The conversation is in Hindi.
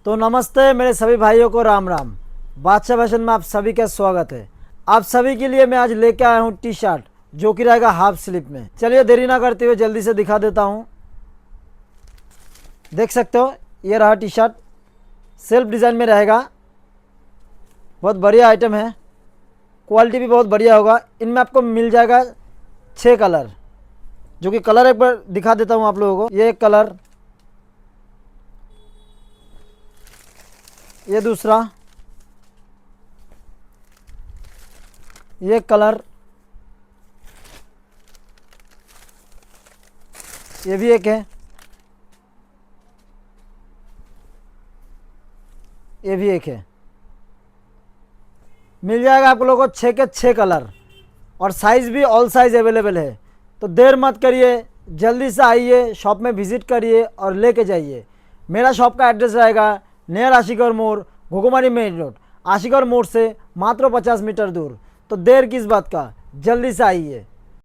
तो नमस्ते मेरे सभी भाइयों को राम राम। बादशाह फैशन में आप सभी का स्वागत है। आप सभी के लिए मैं आज लेके आया हूँ टी शर्ट जो कि रहेगा हाफ स्लीव में। चलिए देरी ना करते हुए जल्दी से दिखा देता हूँ। देख सकते हो ये रहा टी शर्ट, सेल्फ डिज़ाइन में रहेगा। बहुत बढ़िया आइटम है, क्वालिटी भी बहुत बढ़िया होगा। इनमें आपको मिल जाएगा 6 कलर, जो कि कलर एक बार दिखा देता हूँ आप लोगों को। ये एक कलर, ये दूसरा, ये कलर, ये भी एक है, ये भी एक है। मिल जाएगा आप लोगों को 6 के 6 कलर और साइज़ भी ऑल साइज़ अवेलेबल है। तो देर मत करिए, जल्दी से आइए, शॉप में विज़िट करिए और लेके जाइए। मेरा शॉप का एड्रेस रहेगा नियर आशिकगढ़ मोड़, घुघुमारी मेन रोड। आशिकगढ़ मोड़ से मात्र 50 मीटर दूर। तो देर किस बात का, जल्दी से आइए।